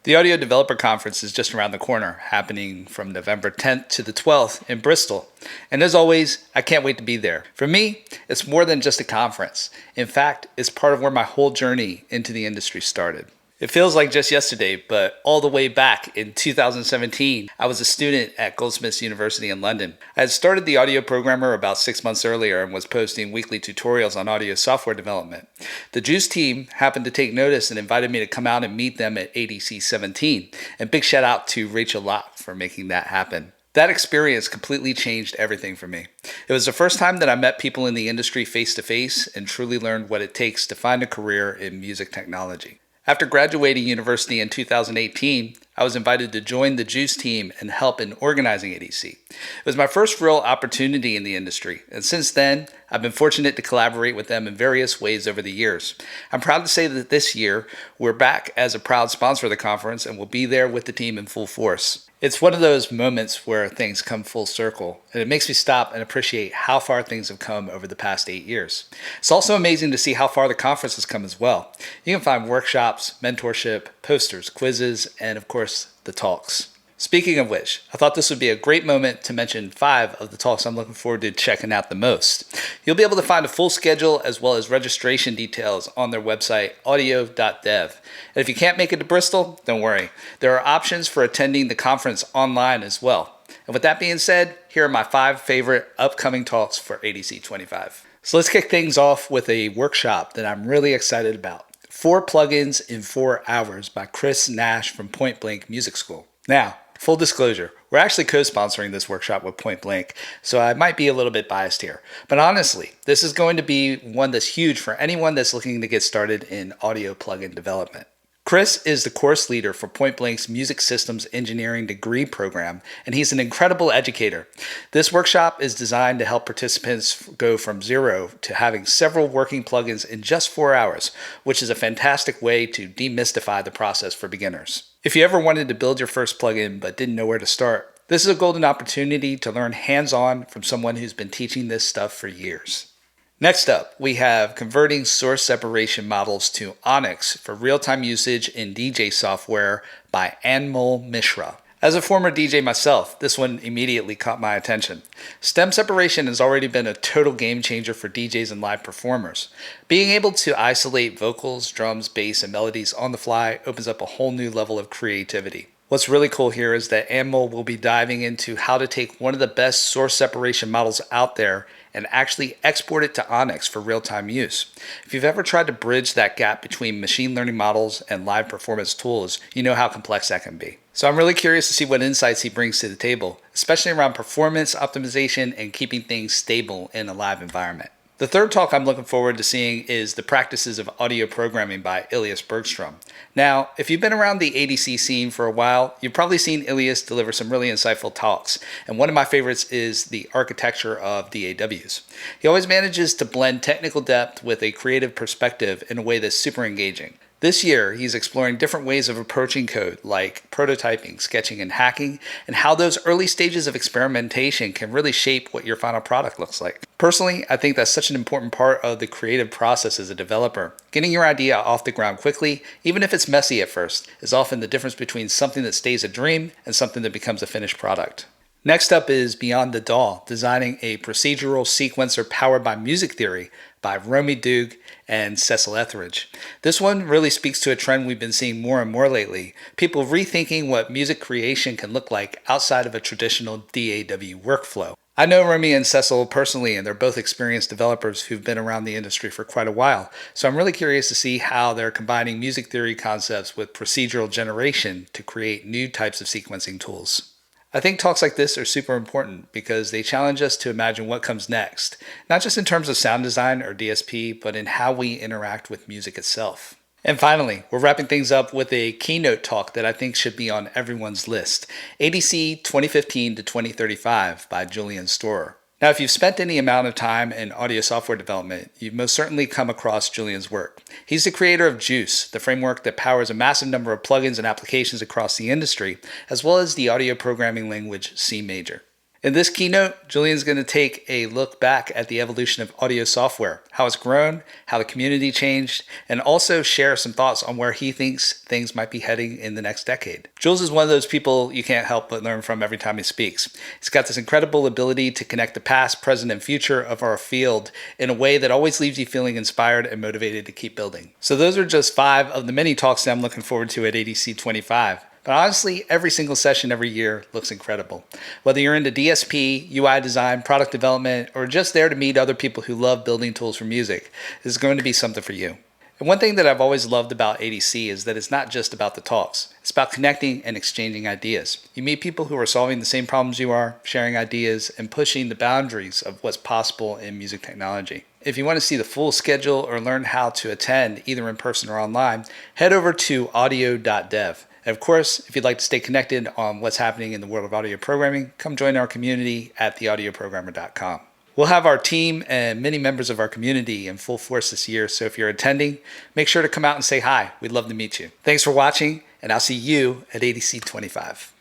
The Audio Developer Conference is just around the corner, happening from November 10th to the 12th in Bristol. And as always, I can't wait to be there. For me, it's more than just a conference. In fact, it's part of where my whole journey into the industry started. It feels like just yesterday, but all the way back in 2017, I was a student at Goldsmiths University in London. I had started the audio programmer about 6 months earlier and was posting weekly tutorials on audio software development. The Juice team happened to take notice and invited me to come out and meet them at ADC 17. And big shout out to Rachel Lott for making that happen. That experience completely changed everything for me. It was the first time that I met people in the industry face to face and truly learned what it takes to find a career in music technology. After graduating university in 2018, I was invited to join the Juice team and help in organizing ADC. It was my first real opportunity in the industry, and since then, I've been fortunate to collaborate with them in various ways over the years. I'm proud to say that this year, we're back as a proud sponsor of the conference and will be there with the team in full force. It's one of those moments where things come full circle, and it makes me stop and appreciate how far things have come over the past 8 years. It's also amazing to see how far the conference has come as well. You can find workshops, mentorship, posters, quizzes, and of course, the talks. Speaking of which, I thought this would be a great moment to mention 5 of the talks I'm looking forward to checking out the most. You'll be able to find a full schedule as well as registration details on their website, audio.dev. And if you can't make it to Bristol, don't worry. There are options for attending the conference online as well. And with that being said, here are my 5 favorite upcoming talks for ADC 25. So let's kick things off with a workshop that I'm really excited about. 4 plugins in 4 hours by Chris Nash from Point Blank Music School. Now, full disclosure, we're actually co-sponsoring this workshop with Point Blank, so I might be a little bit biased here. But honestly, this is going to be one that's huge for anyone that's looking to get started in audio plugin development. Chris is the course leader for Point Blank's Music Systems Engineering degree program, and he's an incredible educator. This workshop is designed to help participants go from zero to having several working plugins in just 4 hours, which is a fantastic way to demystify the process for beginners. If you ever wanted to build your first plugin but didn't know where to start, this is a golden opportunity to learn hands-on from someone who's been teaching this stuff for years. Next up, we have Converting Source Separation Models to Onyx for Real-Time Usage in DJ Software by Anmol Mishra. As a former DJ myself, this one immediately caught my attention. Stem separation has already been a total game changer for DJs and live performers. Being able to isolate vocals, drums, bass, and melodies on the fly opens up a whole new level of creativity. What's really cool here is that Anmol will be diving into how to take one of the best source separation models out there and actually export it to Onyx for real-time use. If you've ever tried to bridge that gap between machine learning models and live performance tools, you know how complex that can be. So I'm really curious to see what insights he brings to the table, especially around performance optimization and keeping things stable in a live environment. The third talk I'm looking forward to seeing is The Practices of Audio Programming by Ilias Bergstrom. Now, if you've been around the ADC scene for a while, you've probably seen Ilias deliver some really insightful talks, and one of my favorites is The Architecture of DAWs. He always manages to blend technical depth with a creative perspective in a way that's super engaging. This year, he's exploring different ways of approaching code like prototyping, sketching, and hacking, and how those early stages of experimentation can really shape what your final product looks like. Personally, I think that's such an important part of the creative process as a developer. Getting your idea off the ground quickly, even if it's messy at first, is often the difference between something that stays a dream and something that becomes a finished product. Next up is Beyond the DAW, Designing a Procedural Sequencer Powered by Music Theory by Romy Doug and Cecil Etheridge. This one really speaks to a trend we've been seeing more and more lately, people rethinking what music creation can look like outside of a traditional DAW workflow. I know Romy and Cecil personally, and they're both experienced developers who've been around the industry for quite a while, so I'm really curious to see how they're combining music theory concepts with procedural generation to create new types of sequencing tools. I think talks like this are super important because they challenge us to imagine what comes next, not just in terms of sound design or DSP, but in how we interact with music itself. And finally, we're wrapping things up with a keynote talk that I think should be on everyone's list, ADC 2015 to 2035 by Julian Storer. Now, if you've spent any amount of time in audio software development, you've most certainly come across Julian's work. He's the creator of Juice, the framework that powers a massive number of plugins and applications across the industry, as well as the audio programming language C Major. In this keynote, Julian's going to take a look back at the evolution of audio software, how it's grown, how the community changed, and also share some thoughts on where he thinks things might be heading in the next decade. Jules is one of those people you can't help but learn from every time he speaks. He's got this incredible ability to connect the past, present, and future of our field in a way that always leaves you feeling inspired and motivated to keep building. So those are just 5 of the many talks that I'm looking forward to at ADC 25. But honestly, every single session every year looks incredible. Whether you're into DSP, UI design, product development, or just there to meet other people who love building tools for music, this is going to be something for you. And one thing that I've always loved about ADC is that it's not just about the talks. It's about connecting and exchanging ideas. You meet people who are solving the same problems you are, sharing ideas, and pushing the boundaries of what's possible in music technology. If you want to see the full schedule or learn how to attend either in person or online, head over to audio.dev. And of course, if you'd like to stay connected on what's happening in the world of audio programming, come join our community at theaudioprogrammer.com. We'll have our team and many members of our community in full force this year, so if you're attending, make sure to come out and say hi. We'd love to meet you. Thanks for watching, and I'll see you at ADC 25.